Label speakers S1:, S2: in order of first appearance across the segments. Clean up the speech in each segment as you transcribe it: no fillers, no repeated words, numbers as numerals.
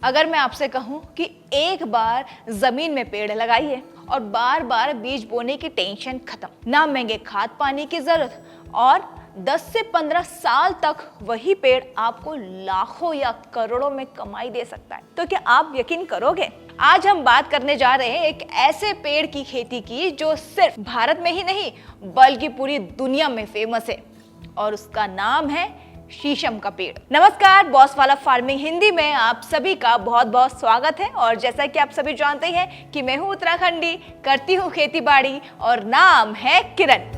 S1: अगर मैं आपसे कहूं कि एक बार जमीन में पेड़ लगाइए और बार बार बीज बोने की टेंशन खत्म, ना महंगे खाद पानी की जरूरत, और 10 से 15 साल तक वही पेड़ आपको लाखों या करोड़ों में कमाई दे सकता है, तो क्या आप यकीन करोगे? आज हम बात करने जा रहे हैं एक ऐसे पेड़ की खेती की जो सिर्फ भारत में ही नहीं बल्कि पूरी दुनिया में फेमस है, और उसका नाम है शीशम का पेड़। नमस्कार, बॉस वाला फार्मिंग हिंदी में आप सभी का बहुत बहुत स्वागत है। और जैसा कि आप सभी जानते हैं कि मैं हूं उत्तराखंडी, करती हूं खेती बाड़ी और नाम है किरण।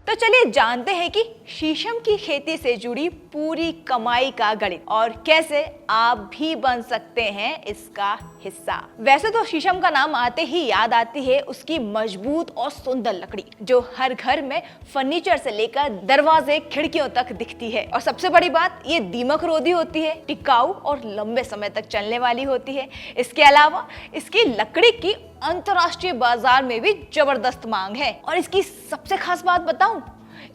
S1: तो चलिए जानते हैं कि शीशम की खेती से जुड़ी पूरी कमाई का गणित और कैसे आप भी बन सकते हैं इसका हिस्सा। वैसे तो शीशम का नाम आते ही याद आती है उसकी मजबूत और सुंदर लकड़ी, जो हर घर में फर्नीचर से लेकर दरवाजे खिड़कियों तक दिखती है। और सबसे बड़ी बात, ये दीमक रोधी होती है, टिकाऊ और लंबे समय तक चलने वाली होती है। इसके अलावा इसकी लकड़ी की अंतर्राष्ट्रीय बाजार में भी जबरदस्त मांग है। और इसकी सबसे खास बात बताऊं,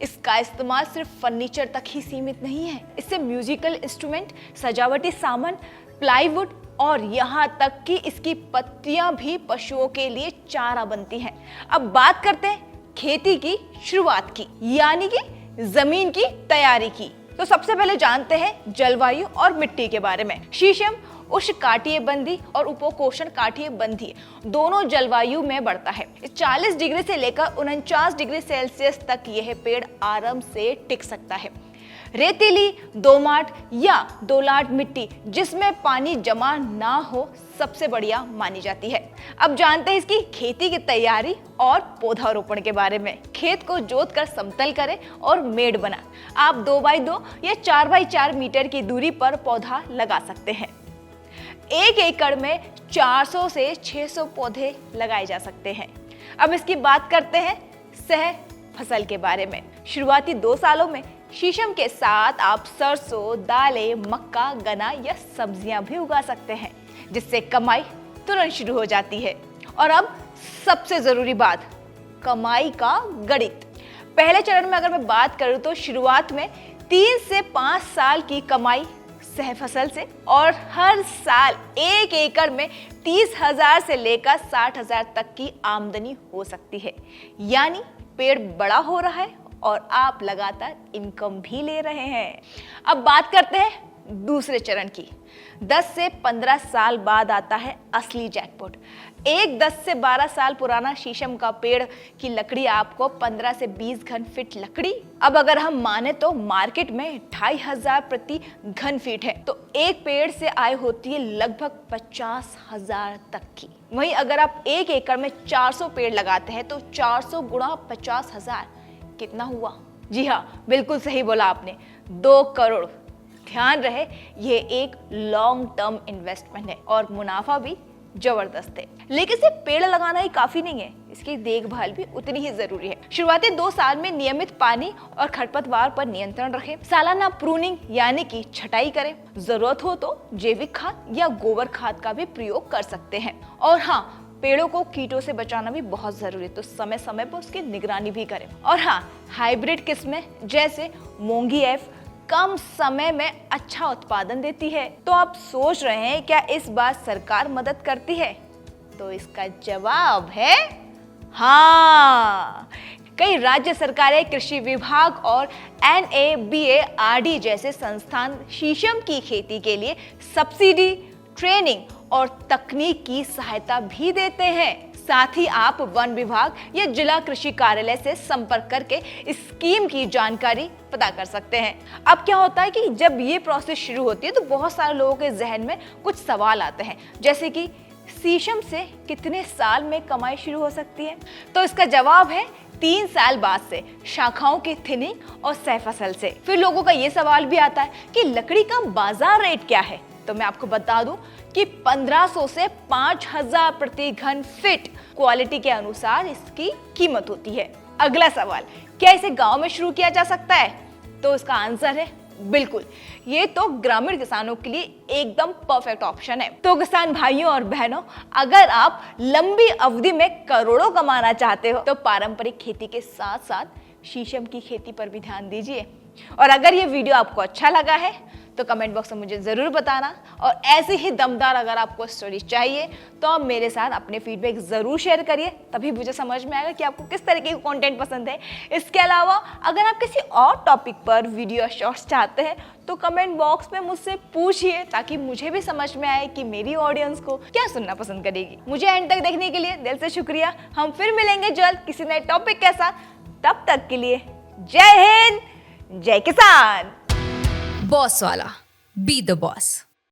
S1: इसका इस्तेमाल सिर्फ फर्नीचर तक ही सीमित नहीं है। इससे म्यूजिकल इंस्ट्रूमेंट, सजावटी सामान, प्लाईवुड और यहाँ तक कि इसकी पत्तियां भी पशुओं के लिए चारा बनती हैं। अब बात करते हैं खेती की शुरुआत की, यानी कि जमीन की तैयारी की। तो सबसे पहले जानते हैं जलवायु और मिट्टी के बारे में। शीशम उष्णकटिबंधीय और उपोष्ण कटिबंधीय दोनों जलवायु में बढ़ता है। 40 डिग्री से लेकर 49 डिग्री सेल्सियस तक यह पेड़ आराम से टिक सकता है। रेतीली, दोमट या दोलाट मिट्टी जिसमें पानी जमा ना हो सबसे बढ़िया मानी जाती है। अब जानते हैं इसकी खेती की तैयारी और पौधारोपण के बारे में। खेत को जोतकर समतल करें और मेड़ बना। आप 2x2 या 4x4 मीटर की दूरी पर पौधा लगा सकते हैं। 1 एकड़ में 400 से 600 पौधे लगाए जा सकते हैं। अब इसकी बात करते हैं सह फसल के बारे में। शुरुआती 2 सालों में शीशम के साथ आप सरसों, दालें, मक्का, गन्ना या सब्जियां भी उगा सकते हैं, जिससे कमाई तुरंत शुरू हो जाती है। और अब सबसे जरूरी बात, कमाई का गणित। पहले चरण में अगर मैं बात करूं तो शुरुआत में 3 से 5 साल की कमाई सह फसल से, और हर साल 1 एकड़ में 30,000 से लेकर 60,000 तक की आमदनी हो सकती है। यानी पेड़ बड़ा हो रहा है और आप लगातार इनकम भी ले रहे हैं। अब बात करते हैं दूसरे चरण की। 10 से 15 साल बाद आता है असली जैकपॉट। एक 10 से 12 साल पुराना शीशम का पेड़ की लकड़ी आपको 15 से 20 घन फीट लकड़ी, अब अगर हम माने तो मार्केट में 2,500 प्रति घन फीट है, तो एक पेड़ से आय होती है लगभग 50,000 तक की। वहीं अगर आप 1 एकड़ में 400 पेड़ लगाते हैं तो 400 गुणा 50,000 कितना हुआ? जी हाँ, बिल्कुल सही बोला आपने, 2 करोड़। ध्यान रहे, ये एक लॉन्ग टर्म इन्वेस्टमेंट है और मुनाफा भी जबरदस्त है। लेकिन सिर्फ पेड़ लगाना ही काफी नहीं है, इसकी देखभाल भी उतनी ही जरूरी है। शुरुआती 2 साल में नियमित पानी और खरपतवार पर नियंत्रण रखें। सालाना प्रूनिंग यानी कि छटाई करें। जरूरत हो तो जैविक खाद या गोबर खाद का भी प्रयोग कर सकते हैं। और हाँ, पेड़ों को कीटों से बचाना भी बहुत जरूरी है, तो समय समय पर उसकी निगरानी भी करें। और हाँ, हाइब्रिड किस्में जैसे मोंगी एफ कम समय में अच्छा उत्पादन देती है। तो आप सोच रहे हैं क्या इस बार सरकार मदद करती है? तो इसका जवाब है हाँ। कई राज्य सरकारें, कृषि विभाग और NABARD जैसे संस्थान शीशम की खेती के लिए सब्सिडी, ट्रेनिंग और तकनीक की सहायता भी देते हैं। साथ ही आप वन विभाग या जिला कृषि कार्यालय से संपर्क करके इस स्कीम की जानकारी पता कर सकते हैं। अब क्या होता है कि जब ये प्रोसेस शुरू होती है तो बहुत सारे लोगों के जहन में कुछ सवाल आते हैं, जैसे कि शीशम से कितने साल में कमाई शुरू हो सकती है? तो इसका जवाब है 3 साल बाद से, शाखाओं की थिनिंग और सह फसल से। फिर लोगों का ये सवाल भी आता है कि लकड़ी का बाजार रेट क्या है? तो मैं आपको बता दूं कि 1500 से 5,000 प्रति घन फीट क्वालिटी के अनुसार इसकी कीमत होती है। अगला सवाल, क्या इसे गांव में शुरू किया जा सकता है? तो इसका आंसर है बिल्कुल। ये तो ग्रामीण किसानों के लिए एकदम परफेक्ट ऑप्शन है। तो किसान भाइयों और बहनों, अगर आप लंबी अवधि में करोड़ों कमाना चाहते हो तो पारंपरिक खेती के साथ साथ शीशम की खेती पर भी ध्यान दीजिए। और अगर ये वीडियो आपको अच्छा लगा है तो कमेंट बॉक्स में मुझे ज़रूर बताना, और ऐसे ही दमदार अगर आपको स्टोरी चाहिए तो आप मेरे साथ अपने फीडबैक ज़रूर शेयर करिए, तभी मुझे समझ में आएगा कि आपको किस तरीके का कंटेंट पसंद है। इसके अलावा अगर आप किसी और टॉपिक पर वीडियो शॉर्ट्स चाहते हैं तो कमेंट बॉक्स में मुझसे पूछिए, ताकि मुझे भी समझ में आए कि मेरी ऑडियंस को क्या सुनना पसंद करेगी। मुझे एंड तक देखने के लिए दिल से शुक्रिया। हम फिर मिलेंगे जल्द किसी नए टॉपिक के साथ। तब तक के लिए जय हिंद, जय किसान।
S2: बॉस वाला, बी द बॉस।